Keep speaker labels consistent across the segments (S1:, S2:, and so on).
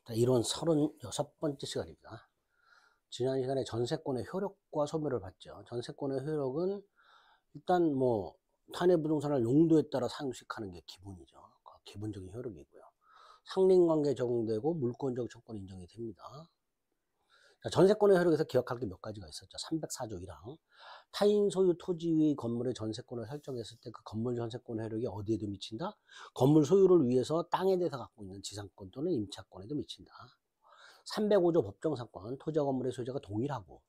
S1: 자, 이론 36번째 시간입니다. 지난 시간에 전세권의 효력과 소멸을 봤죠. 전세권의 효력은 일단 뭐 타인의 부동산을 용도에 따라 사용식하는 게 기본이죠. 기본적인 효력이고요. 상린관계에 적용되고 물권적 조건 인정이 됩니다. 자, 전세권의 효력에서 기억할 게 몇 가지가 있었죠. 304조 1항. 타인 소유 토지 위 건물의 전세권을 설정했을 때 그 건물 전세권의 효력이 어디에도 미친다? 건물 소유를 위해서 땅에 대해서 갖고 있는 지상권 또는 임차권에도 미친다. 305조 법정사건, 토지와 건물의 소유자가 동일하고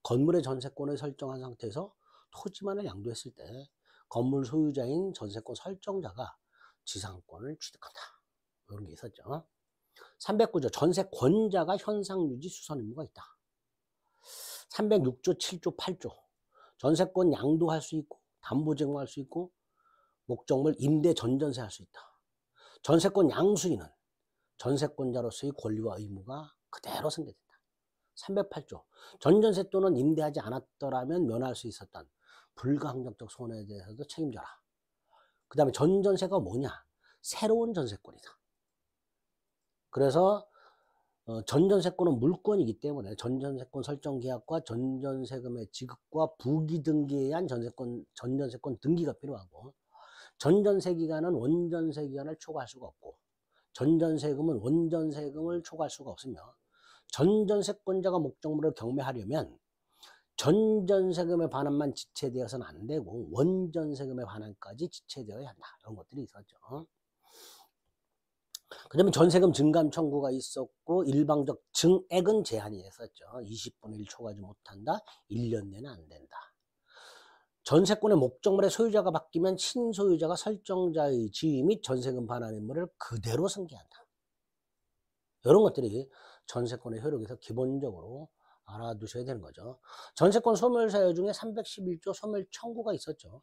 S1: 건물의 전세권을 설정한 상태에서 토지만을 양도했을 때 건물 소유자인 전세권 설정자가 지상권을 취득한다. 이런 게 있었죠. 309조 전세권자가 현상유지 수선 의무가 있다. 306조 7조 8조 전세권 양도할 수 있고 담보 제공할 수 있고 목적물 임대 전전세 할 수 있다. 전세권 양수인은 전세권자로서의 권리와 의무가 그대로 승계된다. 308조 전전세 또는 임대하지 않았더라면 면할 수 있었던 불가항력적 손해에 대해서도 책임져라. 그 다음에 전전세가 뭐냐? 새로운 전세권이다. 그래서 전전세권은 물권이기 때문에 전전세권 설정 계약과 전전세금의 지급과 부기 등기에 의한 전전세권 등기가 필요하고, 전전세 기간은 원전세 기간을 초과할 수가 없고, 전전세금은 원전세금을 초과할 수가 없으며, 전전세권자가 목적물을 경매하려면 전전세금의 반환만 지체되어서는 안 되고 원전세금의 반환까지 지체되어야 한다. 이런 것들이 있었죠. 그 다음에 전세금 증감 청구가 있었고, 일방적 증액은 제한이 있었죠. 20분의 1 초과하지 못한다. 1년 내는 안 된다. 전세권의 목적물의 소유자가 바뀌면 신소유자가 설정자의 지위 및 전세금 반환 의무를 그대로 승계한다. 이런 것들이 전세권의 효력에서 기본적으로 알아두셔야 되는 거죠. 전세권 소멸 사유 중에 311조 소멸 청구가 있었죠.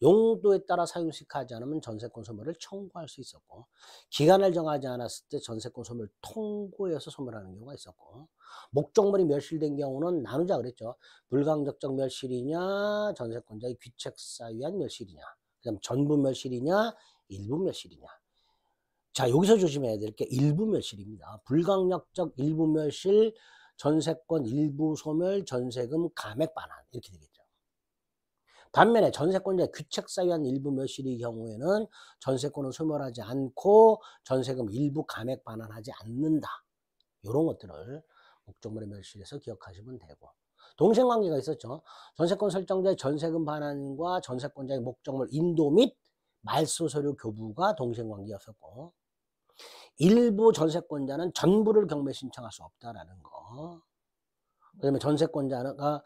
S1: 용도에 따라 사용식하지 않으면 전세권 소멸을 청구할 수 있었고, 기간을 정하지 않았을 때 전세권 소멸 통고해서 소멸하는 경우가 있었고, 목적물이 멸실된 경우는 나누자 그랬죠. 불가항력적 멸실이냐, 전세권자의 귀책사유에 의한 멸실이냐, 그 다음 전부 멸실이냐, 일부 멸실이냐. 자, 여기서 조심해야 될 게 일부 멸실입니다. 불가항력적 일부 멸실, 전세권 일부 소멸, 전세금 감액 반환 이렇게 되겠죠. 반면에 전세권자의 귀책사유에 의한 일부 멸실의 경우에는 전세권은 소멸하지 않고 전세금 일부 감액 반환하지 않는다. 이런 것들을 목적물의 멸실에서 기억하시면 되고, 동생관계가 있었죠. 전세권 설정자의 전세금 반환과 전세권자의 목적물 인도 및 말소 서류 교부가 동생관계였었고, 일부 전세권자는 전부를 경매 신청할 수 없다라는 거. 그다음에 전세권자가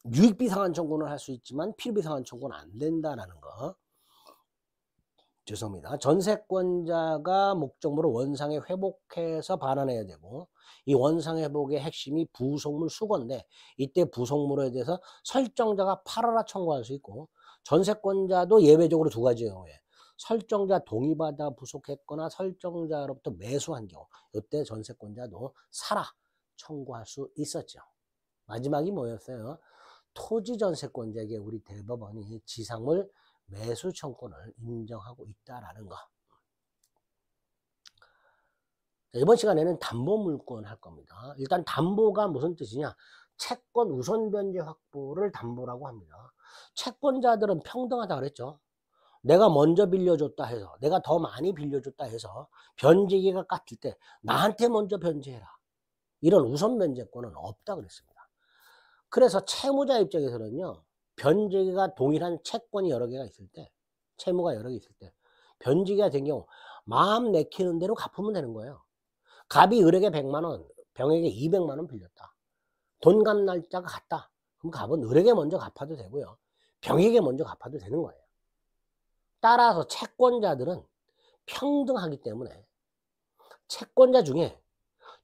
S1: 유익비 상환 청구는 할 수 있지만 필요비 상환 청구는 안 된다라는 거. 죄송합니다. 전세권자가 목적물을 원상에 회복해서 반환해야 되고, 이 원상 회복의 핵심이 부속물 수거인데, 이때 부속물에 대해서 설정자가 팔아라 청구할 수 있고, 전세권자도 예외적으로 두 가지 경우에 설정자 동의받아 부속했거나 설정자로부터 매수한 경우, 이때 전세권자도 사라 청구할 수 있었죠. 마지막이 뭐였어요? 토지 전세권자에게 우리 대법원이 지상물 매수 청구를 인정하고 있다라는 거. 이번 시간에는 담보물권 할 겁니다. 일단 담보가 무슨 뜻이냐? 채권 우선 변제 확보를 담보라고 합니다. 채권자들은 평등하다 그랬죠. 내가 먼저 빌려줬다 해서, 내가 더 많이 빌려줬다 해서 변제기가 같을 때 나한테 먼저 변제해라. 이런 우선 변제권은 없다 그랬습니다. 그래서 채무자 입장에서는요, 변제기가 동일한 채권이 여러 개가 있을 때, 채무가 여러 개 있을 때 변제기가 된 경우 마음 내키는 대로 갚으면 되는 거예요. 갑이 을에게 100만 원, 병에게 200만 원 빌렸다. 돈 갚 날짜가 같다. 그럼 갑은 을에게 먼저 갚아도 되고요, 병에게 먼저 갚아도 되는 거예요. 따라서 채권자들은 평등하기 때문에 채권자 중에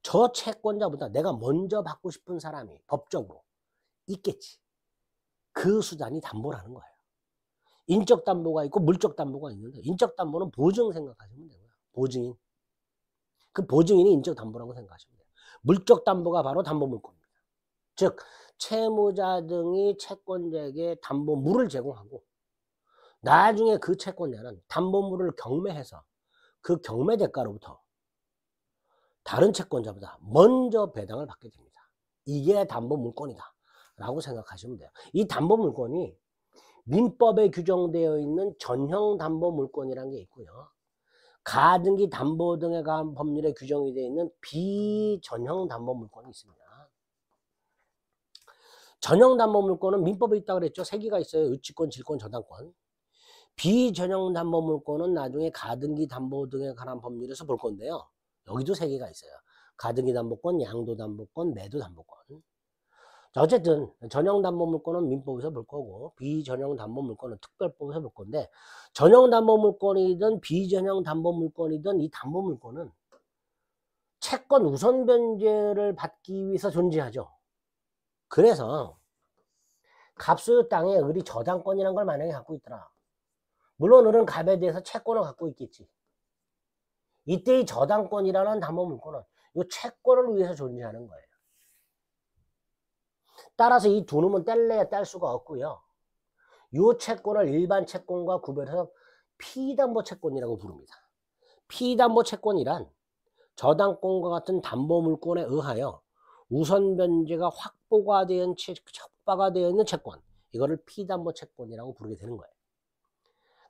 S1: 저 채권자보다 내가 먼저 받고 싶은 사람이 법적으로 있겠지. 그 수단이 담보라는 거예요. 인적 담보가 있고 물적 담보가 있는데, 인적 담보는 보증 생각하시면 되고요. 보증인. 그 보증인이 인적 담보라고 생각하시면 돼요. 물적 담보가 바로 담보물권입니다. 즉 채무자 등이 채권자에게 담보물을 제공하고, 나중에 그 채권자는 담보물을 경매해서 그 경매 대가로부터 다른 채권자보다 먼저 배당을 받게 됩니다. 이게 담보물권이다 라고 생각하시면 돼요. 이 담보물권이 민법에 규정되어 있는 전형 담보물권이라는 게 있고요. 가등기 담보 등에 관한 법률에 규정이 되어 있는 비전형 담보물권이 있습니다. 전형 담보물권은 민법에 있다고 그랬죠. 3개가 있어요. 유치권, 질권, 저당권. 비전형 담보물권은 나중에 가등기 담보 등에 관한 법률에서 볼 건데요. 여기도 3개가 있어요. 가등기 담보권, 양도 담보권, 매도 담보권. 자, 어쨌든 전형 담보물권은 민법에서 볼 거고 비전형 담보물권은 특별법에서 볼 건데, 전형 담보물권이든 비전형 담보물권이든 이 담보물권은 채권 우선 변제를 받기 위해서 존재하죠. 그래서 갑소유 땅에 을이 저당권이라는 걸 만약에 갖고 있더라. 물론 을은 갑에 대해서 채권을 갖고 있겠지. 이때 이 저당권이라는 담보물권은 이 채권을 위해서 존재하는 거예요. 따라서 이 두 놈은 뗄래야 뗄 수가 없고요. 이 채권을 일반 채권과 구별해서 피담보 채권이라고 부릅니다. 피담보 채권이란 저당권과 같은 담보물권에 의하여 우선 변제가 확보가 되어 있는 채권, 이거를 피담보 채권이라고 부르게 되는 거예요.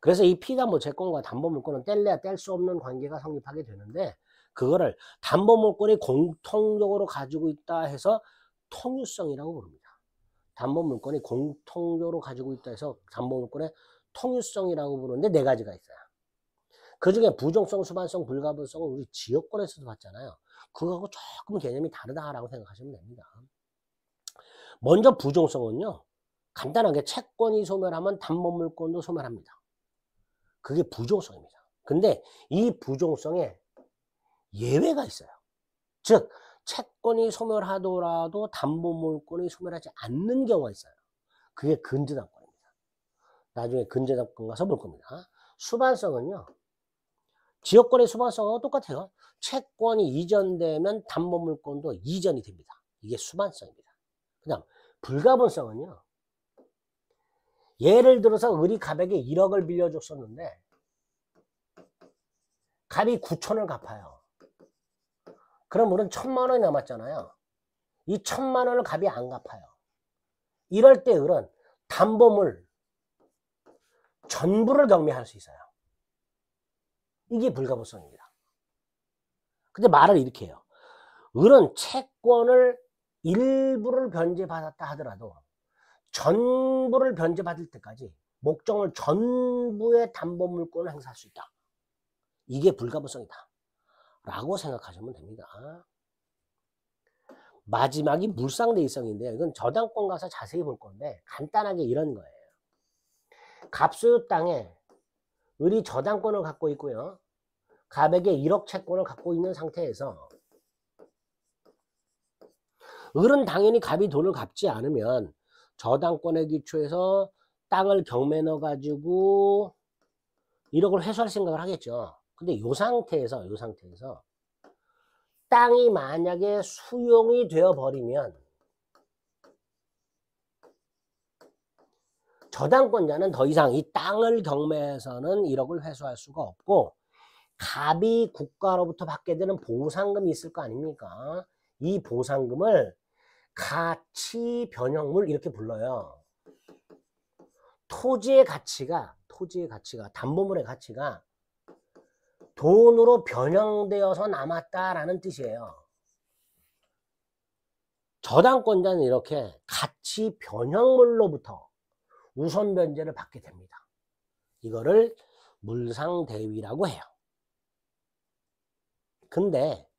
S1: 그래서 이 피담보 채권과 담보물권은 뗄래야 뗄 수 없는 관계가 성립하게 되는데, 그거를 담보물권이 공통적으로 가지고 있다 해서 통유성이라고 부릅니다. 담보물권이 공통적으로 가지고 있다 해서 담보물권의 통유성이라고 부르는데 4가지가 있어요. 그 중에 부종성, 수반성, 불가분성은 우리 지역권에서도 봤잖아요. 그거하고 조금 개념이 다르다라고 생각하시면 됩니다. 먼저 부종성은요, 간단하게 채권이 소멸하면 담보물권도 소멸합니다. 그게 부종성입니다. 근데 이 부종성에 예외가 있어요. 즉 채권이 소멸하더라도 담보물권이 소멸하지 않는 경우가 있어요. 그게 근저당권입니다. 나중에 근저당권 가서 볼 겁니다. 수반성은요, 지역권의 수반성하고 똑같아요. 채권이 이전되면 담보물권도 이전이 됩니다. 이게 수반성입니다. 그 다음 불가분성은요, 예를 들어서 을이 갑에게 1억을 빌려줬었는데 갑이 9천을 갚아요. 그럼 을은 1,000만 원이 남았잖아요. 이 1,000만 원을 갑이 안 갚아요. 이럴 때 을은 담보물 전부를 경매할 수 있어요. 이게 불가분성입니다. 근데 말을 이렇게 해요. 을은 채권을 일부를 변제받았다 하더라도 전부를 변제받을 때까지 목적물 전부의 담보물권을 행사할 수 있다. 이게 불가분성이다 라고 생각하시면 됩니다. 마지막이 물상대의성인데요. 이건 저당권 가서 자세히 볼 건데 간단하게 이런 거예요. 갑소유 땅에 을이 저당권을 갖고 있고요. 갑에게 1억 채권을 갖고 있는 상태에서 을은 당연히 갑이 돈을 갚지 않으면 저당권에 기초해서 땅을 경매 넣어가지고 1억을 회수할 생각을 하겠죠. 근데 이 상태에서 땅이 만약에 수용이 되어 버리면 저당권자는 더 이상 이 땅을 경매해서는 1억을 회수할 수가 없고, 갑이 국가로부터 받게 되는 보상금이 있을 거 아닙니까? 이 보상금을 가치 변형물 이렇게 불러요. 토지의 가치가 담보물의 가치가 돈으로 변형되어서 남았다라는 뜻이에요. 저당권자는 이렇게 가치 변형물로부터 우선 변제를 받게 됩니다. 이거를 물상대위라고 해요. 근데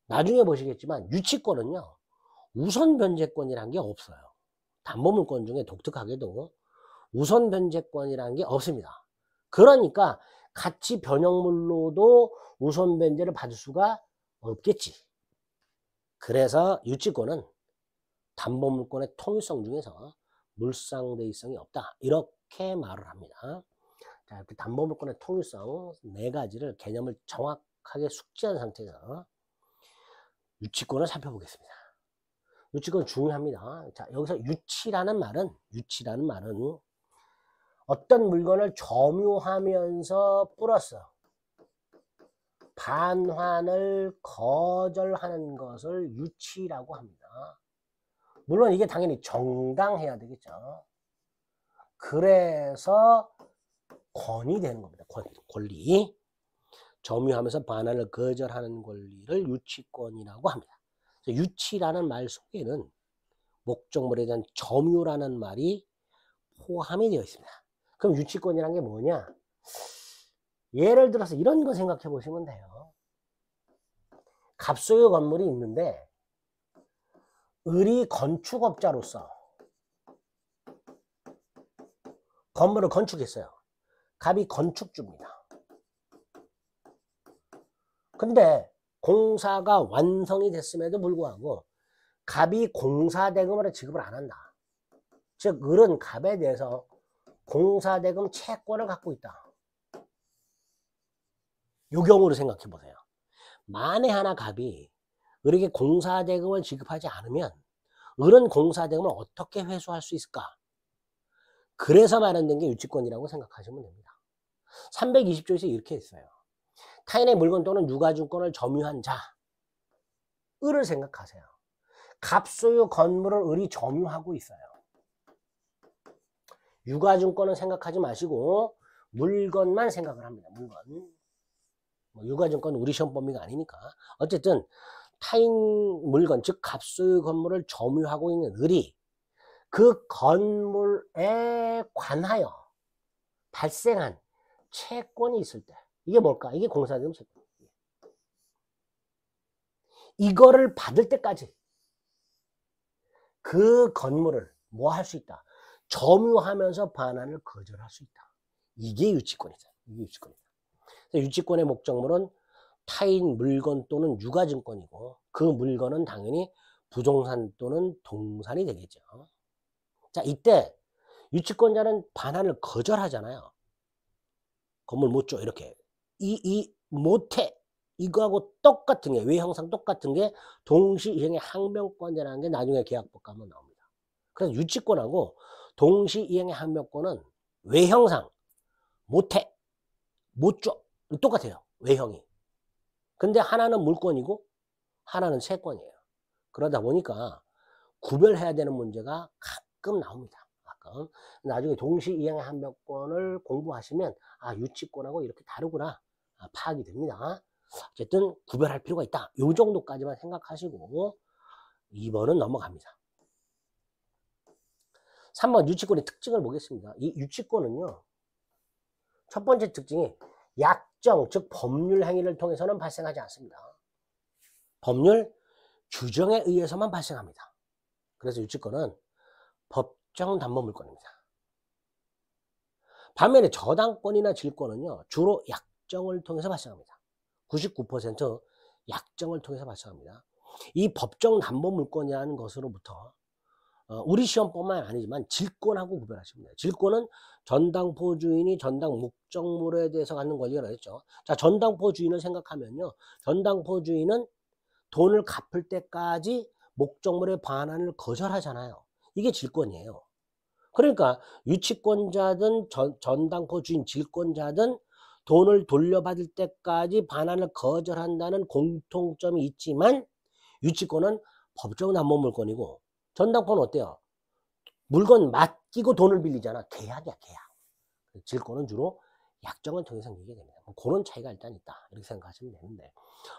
S1: 나중에 보시겠지만 유치권은요, 우선 변제권이라는 게 없어요. 담보물권 중에 독특하게도 우선 변제권이라는 게 없습니다. 그러니까 가치 변형물로도 우선 변제를 받을 수가 없겠지. 그래서 유치권은 담보물권의 통일성 중에서 물상대의성이 없다, 이렇게 말을 합니다. 자, 이렇게 담보물권의 통일성 4가지를 개념을 정확하게 숙지한 상태에서 유치권을 살펴보겠습니다. 유치권 중요합니다. 자, 여기서 유치라는 말은 어떤 물건을 점유하면서 플러스 반환을 거절하는 것을 유치라고 합니다. 물론 이게 당연히 정당해야 되겠죠. 그래서 권이 되는 겁니다. 권리. 점유하면서 반환을 거절하는 권리를 유치권이라고 합니다. 유치라는 말 속에는 목적물에 대한 점유라는 말이 포함이 되어 있습니다. 그럼 유치권이란 게 뭐냐? 예를 들어서 이런 거 생각해 보시면 돼요. 갑소유 건물이 있는데 을이 건축업자로서 건물을 건축했어요. 갑이 건축주입니다. 근데 공사가 완성이 됐음에도 불구하고 갑이 공사대금을 지급을 안 한다. 즉 을은 갑에 대해서 공사대금 채권을 갖고 있다. 요 경우를 생각해 보세요. 만에 하나 갑이 을에게 공사대금을 지급하지 않으면 을은 공사대금을 어떻게 회수할 수 있을까? 그래서 마련된 게 유치권이라고 생각하시면 됩니다. 320조에서 이렇게 했어요. 타인의 물건 또는 유가증권을 점유한 자, 을을 생각하세요. 갑소유 건물을 을이 점유하고 있어요. 유가증권은 생각하지 마시고 물건만 생각을 합니다. 물건. 유가증권 우리 시험 범위가 아니니까. 어쨌든 타인 물건, 즉 갑소유 건물을 점유하고 있는 을이 그 건물에 관하여 발생한 채권이 있을 때, 이게 뭘까? 이게 공사대금 채권. 이거를 받을 때까지 그 건물을 뭐 할 수 있다? 점유하면서 반환을 거절할 수 있다. 이게 유치권이다. 이게 유치권이다. 유치권의 목적물은 타인 물건 또는 유가증권이고 그 물건은 당연히 부동산 또는 동산이 되겠죠. 자, 이때 유치권자는 반환을 거절하잖아요. 건물 못 줘, 이렇게. 못해. 이거하고 똑같은 게, 외형상 똑같은 게 동시이행의 항명권자라는 게 나중에 계약법 가면 나옵니다. 그래서 유치권하고 동시이행의 항명권은 외형상 못해, 못 줘. 똑같아요. 외형이. 근데 하나는 물권이고 하나는 채권이에요. 그러다 보니까 구별해야 되는 문제가 가끔 나옵니다. 가끔. 나중에 동시이행의 항명권을 공부하시면 아, 유치권하고 이렇게 다르구나. 파악이 됩니다. 어쨌든 구별할 필요가 있다. 요 정도까지만 생각하시고 2번은 넘어갑니다. 3번 유치권의 특징을 보겠습니다. 이 유치권은요. 첫 번째 특징이 약정, 즉 법률 행위를 통해서는 발생하지 않습니다. 법률 규정에 의해서만 발생합니다. 그래서 유치권은 법정 담보물권입니다. 반면에 저당권이나 질권은요. 주로 약정을 통해서 발생합니다. 99% 약정을 통해서 발생합니다. 이 법정 담보물권이라는 것으로부터 우리 시험뿐만 아니지만 질권하고 구별하시면 돼요. 질권은 전당포 주인이 전당 목적물에 대해서 갖는 권리가 있죠. 자, 전당포 주인을 생각하면요. 전당포 주인은 돈을 갚을 때까지 목적물의 반환을 거절하잖아요. 이게 질권이에요. 그러니까 유치권자든 전당포 주인 질권자든 돈을 돌려받을 때까지 반환을 거절한다는 공통점이 있지만 유치권은 법정 담보물권이고 전당포는 어때요? 물건 맡기고 돈을 빌리잖아. 계약이야, 계약. 질권은 주로 약정을 통해서 생기게 됩니다. 그런 차이가 일단 있다. 이렇게 생각하시면 되는데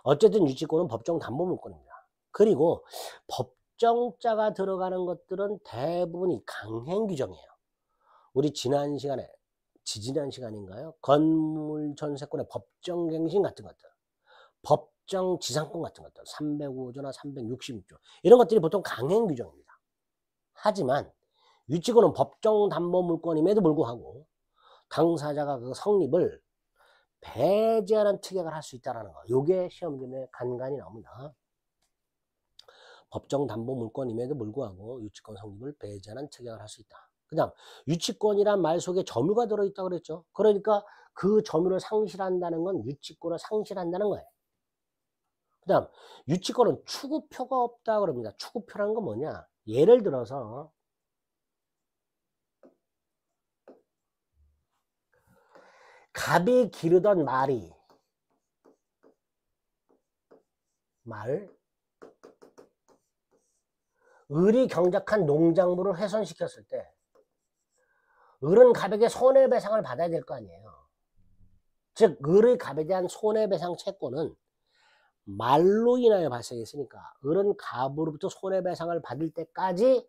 S1: 어쨌든 유치권은 법정 담보물권입니다. 그리고 법정자가 들어가는 것들은 대부분이 강행 규정이에요. 우리 지난 시간인가요? 건물 전세권의 법정갱신 같은 것들, 법정 지상권 같은 것들, 305조나 366조 이런 것들이 보통 강행 규정입니다. 하지만 유치권은 법정 담보물권임에도 불구하고 당사자가 그 성립을 배제하는 특약을 할 수 있다는 거. 요게 시험점에 간간히 나옵니다. 법정 담보물권임에도 불구하고 유치권 성립을 배제하는 특약을 할 수 있다. 그 다음 유치권이란 말 속에 점유가 들어있다고 그랬죠. 그러니까 그 점유를 상실한다는 건 유치권을 상실한다는 거예요. 그 다음 유치권은 추구표가 없다 그럽니다. 추구표라는 건 뭐냐. 예를 들어서 갑이 기르던 말이 말, 을이 경작한 농작물을 훼손시켰을 때 을은 갑에게 손해배상을 받아야 될 거 아니에요. 즉 을의 갑에 대한 손해배상 채권은 말로 인하여 발생했으니까 을은 갑으로부터 손해배상을 받을 때까지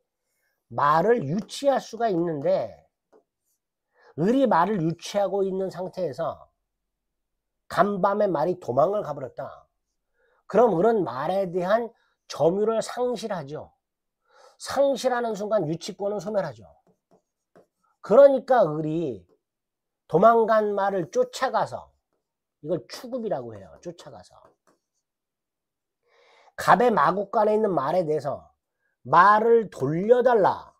S1: 말을 유치할 수가 있는데, 을이 말을 유치하고 있는 상태에서 간밤에 말이 도망을 가버렸다. 그럼 을은 말에 대한 점유를 상실하죠. 상실하는 순간 유치권은 소멸하죠. 그러니까 을이 도망간 말을 쫓아가서, 이걸 추급이라고 해요. 쫓아가서 갑의 마구간에 있는 말에 대해서 말을 돌려달라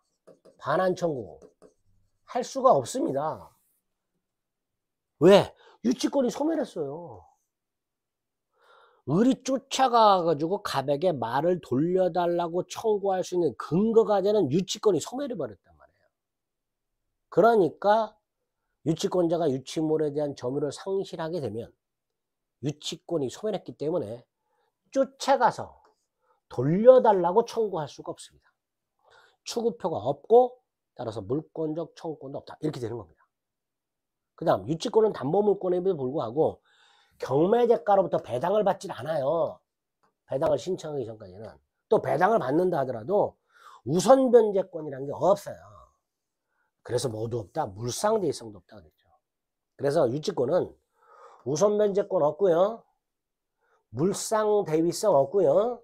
S1: 반환 청구 할 수가 없습니다. 왜? 유치권이 소멸했어요. 을이 쫓아가가지고 갑에게 말을 돌려달라고 청구할 수 있는 근거가 되는 유치권이 소멸해 버렸단 말이에요. 그러니까 유치권자가 유치물에 대한 점유를 상실하게 되면 유치권이 소멸했기 때문에 쫓아가서 돌려달라고 청구할 수가 없습니다. 추구표가 없고 따라서 물권적 청구권도 없다. 이렇게 되는 겁니다. 그 다음 유치권은 담보물권에도 불구하고 경매대가로부터 배당을 받질 않아요. 배당을 신청하기 전까지는. 또 배당을 받는다 하더라도 우선변제권이라는 게 없어요. 그래서 모두 없다. 물상대위성도 없다 그랬죠. 그래서 유치권은 우선변제권 없고요. 물상대위성 없고요.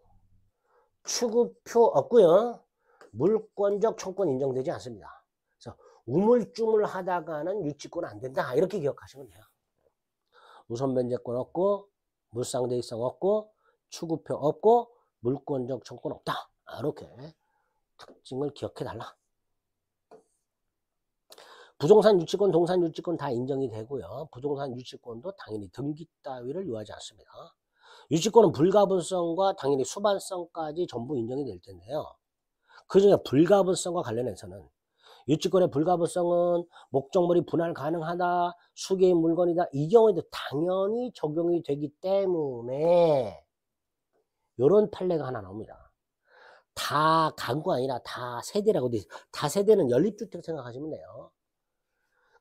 S1: 추구표 없고요. 물권적 청구권 인정되지 않습니다. 그래서 우물쭈물 하다가는 유치권 안 된다. 이렇게 기억하시면 돼요. 우선변제권 없고 물상대위성 없고 추구표 없고 물권적 청구권 없다. 이렇게 특징을 기억해 달라. 부동산 유치권, 동산 유치권 다 인정이 되고요. 부동산 유치권도 당연히 등기 따위를 요하지 않습니다. 유치권은 불가분성과 당연히 수반성까지 전부 인정이 될 텐데요. 그중에 불가분성과 관련해서는 유치권의 불가분성은 목적물이 분할 가능하다, 수개인 물건이다. 이 경우에도 당연히 적용이 되기 때문에 이런 판례가 하나 나옵니다. 다 가구가 아니라 다 세대라고 돼 있어요. 다 세대는 연립주택 생각하시면 돼요.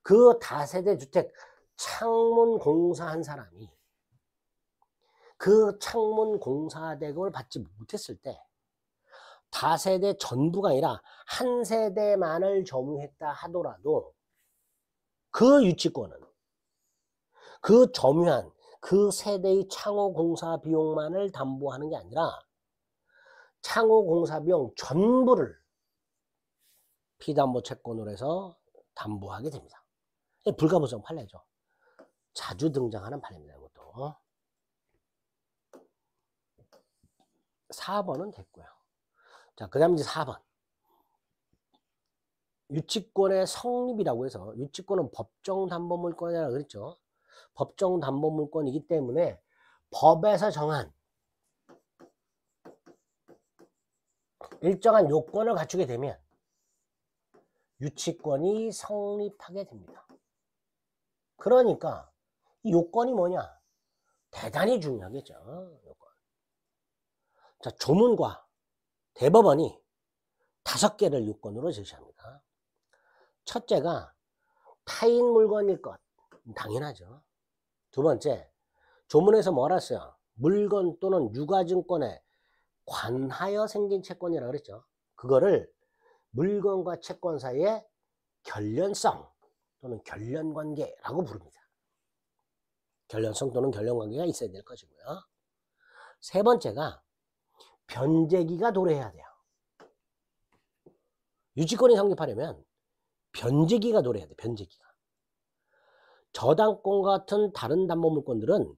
S1: 그 다세대 주택 창문 공사한 사람이 그 창문 공사 대금을 받지 못했을 때 다세대 전부가 아니라 한 세대만을 점유했다 하더라도 그 유치권은 그 점유한 그 세대의 창호 공사 비용만을 담보하는 게 아니라 창호 공사 비용 전부를 피담보 채권으로 해서 담보하게 됩니다. 불가분성 판례죠. 자주 등장하는 판례입니다. 이것도. 4번은 됐고요. 자, 그 다음 이제 4번. 유치권의 성립이라고 해서, 유치권은 법정담보물권이라고 그랬죠. 법정담보물권이기 때문에 법에서 정한 일정한 요건을 갖추게 되면 유치권이 성립하게 됩니다. 그러니까 이 요건이 뭐냐? 대단히 중요하겠죠. 요건. 자, 조문과 대법원이 5개를 요건으로 제시합니다. 첫째가 타인 물건일 것. 당연하죠. 두 번째, 조문에서 뭐라 했어요? 물건 또는 유가증권에 관하여 생긴 채권이라고 그랬죠. 그거를 물건과 채권 사이의 결련성 또는 결련관계라고 부릅니다. 결련성 또는 결련관계가 있어야 될 것이고요. 세 번째가 변제기가 도래해야 돼요. 유치권이 성립하려면 변제기가 도래해야 돼요. 변제기가. 저당권 같은 다른 담보물권들은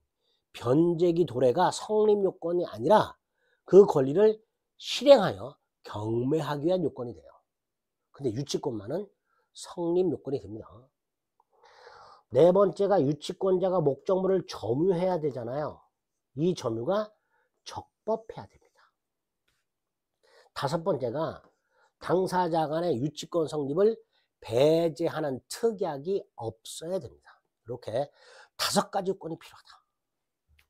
S1: 변제기 도래가 성립 요건이 아니라 그 권리를 실행하여 경매하기 위한 요건이 돼요. 근데 유치권만은 성립 요건이 됩니다. 네 번째가 유치권자가 목적물을 점유해야 되잖아요. 이 점유가 적법해야 됩니다. 다섯 번째가 당사자 간의 유치권 성립을 배제하는 특약이 없어야 됩니다. 이렇게 5가지 요건이 필요하다.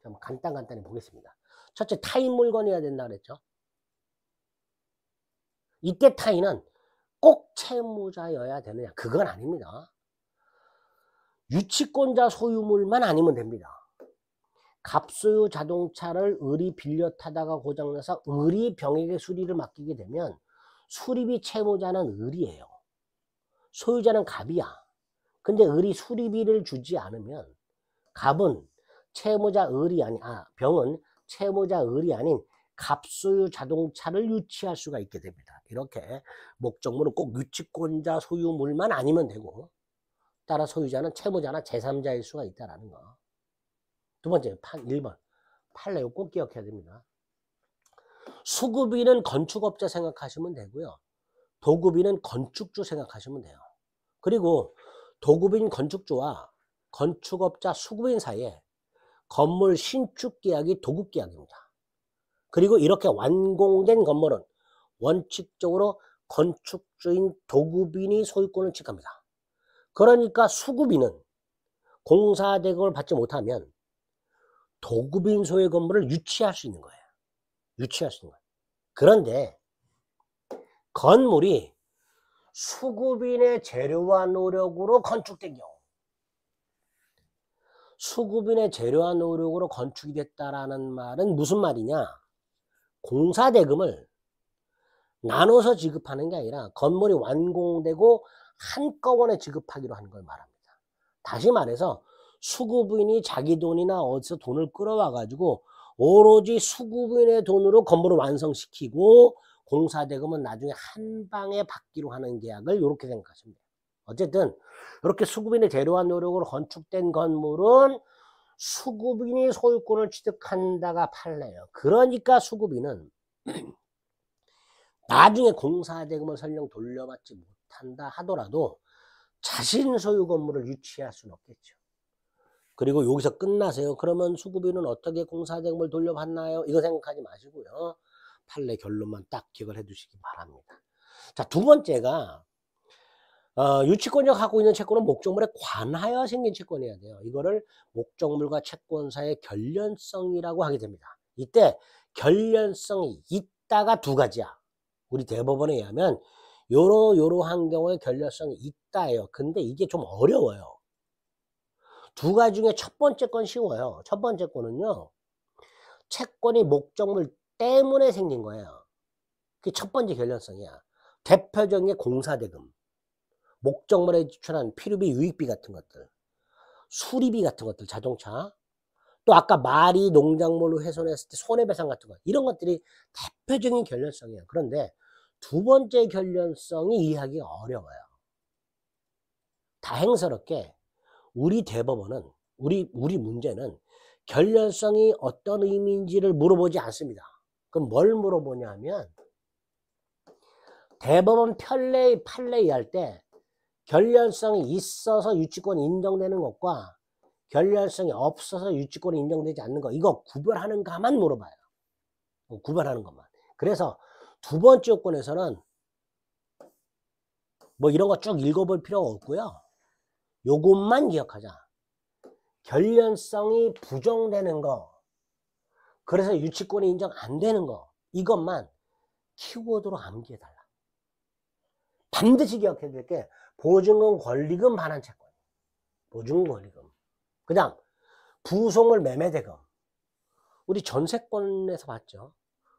S1: 한번 간단히 보겠습니다. 첫째, 타인 물건이어야 된다 그랬죠. 이때 타인은 꼭 채무자여야 되느냐? 그건 아닙니다. 유치권자 소유물만 아니면 됩니다. 갑소유 자동차를 을이 빌려 타다가 고장나서 을이 병에게 수리를 맡기게 되면 수리비 채무자는 을이에요. 소유자는 갑이야. 근데 을이 수리비를 주지 않으면 갑은 채무자 을이 병은 채무자 을이 아닌 갑소유 자동차를 유치할 수가 있게 됩니다. 이렇게 목적물은 꼭 유치권자 소유물만 아니면 되고, 따라 소유자는 채무자나 제3자일 수가 있다는 거. 두 번째, 1번. 판례 꼭 기억해야 됩니다. 수급인은 건축업자 생각하시면 되고요. 도급인은 건축주 생각하시면 돼요. 그리고 도급인 건축주와 건축업자 수급인 사이에 건물 신축 계약이 도급 계약입니다. 그리고 이렇게 완공된 건물은 원칙적으로 건축주인 도급인이 소유권을 취급합니다. 그러니까 수급인은 공사대금을 받지 못하면 도급인 소유의 건물을 유치할 수 있는 거예요. 유치할 수 있는 거예요. 그런데 건물이 수급인의 재료와 노력으로 건축된 경우, 수급인의 재료와 노력으로 건축이 됐다라는 말은 무슨 말이냐? 공사대금을 나눠서 지급하는 게 아니라 건물이 완공되고 한꺼번에 지급하기로 하는 걸 말합니다. 다시 말해서 수급인이 자기 돈이나 어디서 돈을 끌어와 가지고 오로지 수급인의 돈으로 건물을 완성시키고 공사대금은 나중에 한 방에 받기로 하는 계약을 이렇게 생각하시면 돼요. 어쨌든 이렇게 수급인의 재료와 노력으로 건축된 건물은 수급인이 소유권을 취득한다가 판례예요. 그러니까 수급인은 나중에 공사대금을 설령 돌려받지 못한다 하더라도 자신 소유 건물을 유치할 수는 없겠죠. 그리고 여기서 끝나세요. 그러면 수급인은 어떻게 공사대금을 돌려받나요? 이거 생각하지 마시고요. 판례 결론만 딱 기억을 해 두시기 바랍니다. 자, 두 번째가 유치권자가 갖고 있는 채권은 목적물에 관하여 생긴 채권이어야 돼요. 이거를 목적물과 채권사의 결련성이라고 하게 됩니다. 이때 결련성이 있다가 두 가지야. 우리 대법원에 의하면 요러한 경우에 결련성이 있다예요. 근데 이게 좀 어려워요. 두 가지 중에 첫 번째 건 쉬워요. 첫 번째 거는요, 채권이 목적물 때문에 생긴 거예요. 그게 첫 번째 결련성이야. 대표적인 게 공사대금, 목적물에 지출한 필요비, 유익비 같은 것들, 수리비 같은 것들, 자동차, 또 아까 말이 농작물로 훼손했을 때 손해배상 같은 것, 이런 것들이 대표적인 결련성이에요. 그런데 두 번째 결련성이 이해하기가 어려워요. 다행스럽게 우리 대법원은, 우리 문제는 결련성이 어떤 의미인지를 물어보지 않습니다. 그럼 뭘 물어보냐 하면, 대법원 판례 할 때 결련성이 있어서 유치권이 인정되는 것과 결련성이 없어서 유치권이 인정되지 않는 거, 이거 구별하는가만 물어봐요. 구별하는 것만. 그래서 두 번째 요건에서는 뭐 이런 거 쭉 읽어볼 필요가 없고요. 요것만 기억하자. 결련성이 부정되는 거, 그래서 유치권이 인정 안 되는 거, 이것만 키워드로 암기해달라. 반드시 기억해야 될 게 보증금, 권리금, 반환 채권. 보증금, 권리금. 그 다음 부속물, 매매대금. 우리 전세권에서 봤죠.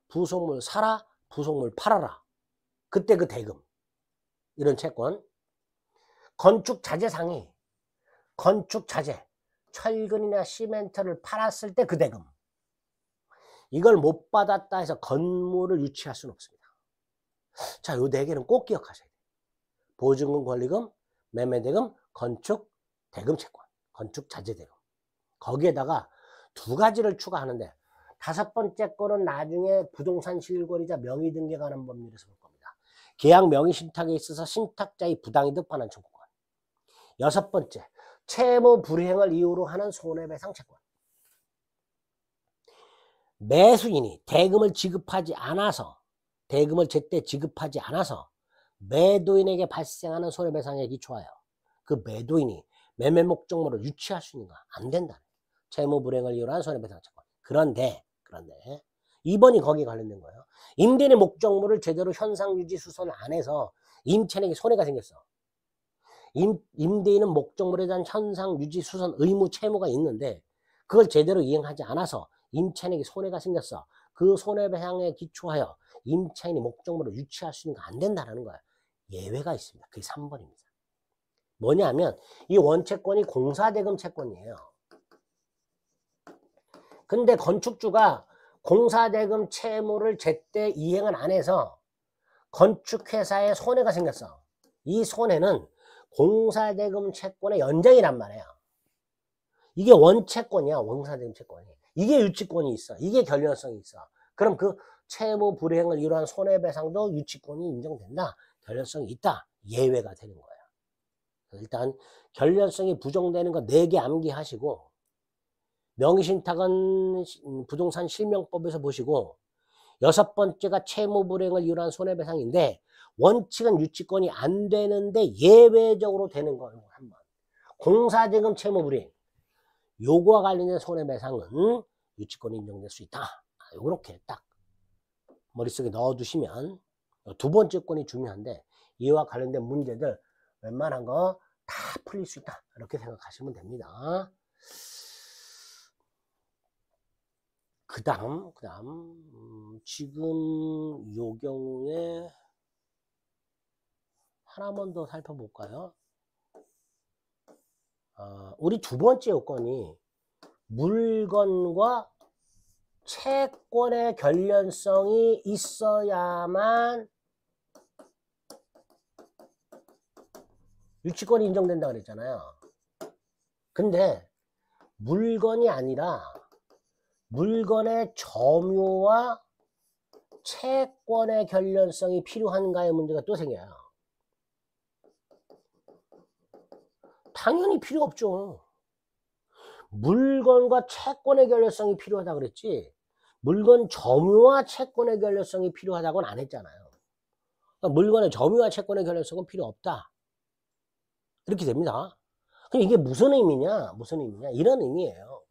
S1: 부속물 사라, 부속물 팔아라. 그때 그 대금. 이런 채권. 건축자재 상위. 건축자재, 철근이나 시멘트를 팔았을 때 그 대금. 이걸 못 받았다 해서 건물을 유치할 수는 없습니다. 자, 요 네 개는 꼭 기억하셔야 돼요. 보증금, 권리금, 매매대금, 건축, 대금 채권, 건축 자재 대금. 거기에다가 두 가지를 추가하는데, 다섯 번째 거는 나중에 부동산 실거래자 명의 등기에 관한 법률에서 볼 겁니다. 계약 명의 신탁에 있어서 신탁자의 부당이득 반환 청구권. 여섯 번째, 채무 불이행을 이유로 하는 손해배상 채권. 매수인이 대금을 지급하지 않아서, 대금을 제때 지급하지 않아서 매도인에게 발생하는 손해배상에 기초하여 그 매도인이 매매 목적물을 유치할 수 있는가? 안 된다. 채무 불이행을 이유로 한 손해배상 채권. 그런데 2번이 거기에 관련된 거예요. 임대인의 목적물을 제대로 현상 유지 수선 안 해서 임차인에게 손해가 생겼어. 임대인은 목적물에 대한 현상 유지 수선 의무 채무가 있는데 그걸 제대로 이행하지 않아서 임차인에게 손해가 생겼어. 그 손해배상에 기초하여 임차인이 목적물을 유치할 수 있는 거 안 된다라는 거야. 예외가 있습니다. 그게 3번입니다. 뭐냐면 이 원채권이 공사대금 채권이에요. 근데 건축주가 공사대금 채무를 제때 이행을 안 해서 건축회사에 손해가 생겼어. 이 손해는 공사대금 채권의 연장이란 말이야. 이게 원채권이야. 공사대금 채권이. 이게 유치권이 있어. 이게 결련성이 있어. 그럼 그 채무 불이행을 이루한 손해배상도 유치권이 인정된다. 결련성이 있다. 예외가 되는 거야. 일단 결련성이 부정되는 거 4개 암기하시고 명의신탁은 부동산 실명법에서 보시고 6번째가 채무 불이행을 이유한 손해배상인데 원칙은 유치권이 안 되는데 예외적으로 되는 거예요. 한번 공사대금 채무 불이행 요거와 관련된 손해배상은 유치권이 인정될 수 있다. 요렇게 딱 머릿속에 넣어두시면 2번째 건이 중요한데 이와 관련된 문제들 웬만한 거 다 풀릴 수 있다. 이렇게 생각하시면 됩니다. 그 다음 지금 요 경우에 하나만 더 살펴볼까요? 우리 2번째 요건이 물건과 채권의 결련성이 있어야만 유치권이 인정된다 그랬잖아요. 근데 물건이 아니라 물건의 점유와 채권의 결련성이 필요한가의 문제가 또 생겨요. 당연히 필요 없죠. 물건과 채권의 결련성이 필요하다 그랬지 물건 점유와 채권의 결련성이 필요하다고는 안 했잖아요. 그러니까 물건의 점유와 채권의 결련성은 필요 없다. 이렇게 됩니다. 그럼 이게 무슨 의미냐? 이런 의미예요.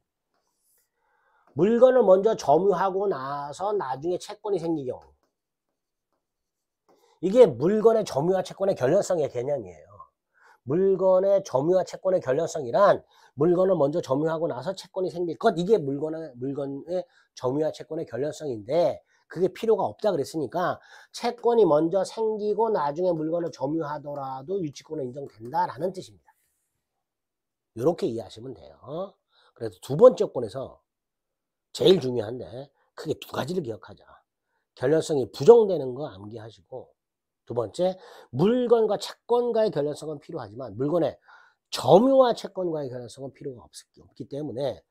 S1: 물건을 먼저 점유하고 나서 나중에 채권이 생기는 경우. 이게 물건의 점유와 채권의 결련성의 개념이에요. 물건의 점유와 채권의 결련성이란 물건을 먼저 점유하고 나서 채권이 생길 것. 이게 물건의 점유와 채권의 결련성인데 그게 필요가 없다 그랬으니까 채권이 먼저 생기고 나중에 물건을 점유하더라도 유치권은 인정된다라는 뜻입니다. 이렇게 이해하시면 돼요. 그래서 2번째 건에서 제일 중요한데 크게 2가지를 기억하자. 결련성이 부정되는 거 암기하시고 2번째 물건과 채권과의 결련성은 필요하지만 물건의 점유와 채권과의 결련성은 필요가 없기 때문에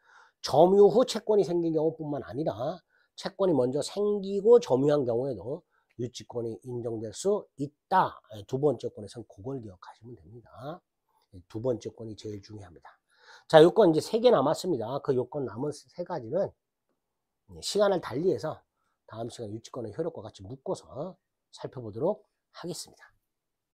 S1: 점유 후 채권이 생긴 경우뿐만 아니라 채권이 먼저 생기고 점유한 경우에도 유치권이 인정될 수 있다. 2번째 건에서는 그걸 기억하시면 됩니다. 2번째 건이 제일 중요합니다. 자, 요건 이제 3개 남았습니다. 그 요건 남은 3가지는 시간을 달리해서 다음 시간 유치권의 효력과 같이 묶어서 살펴보도록 하겠습니다.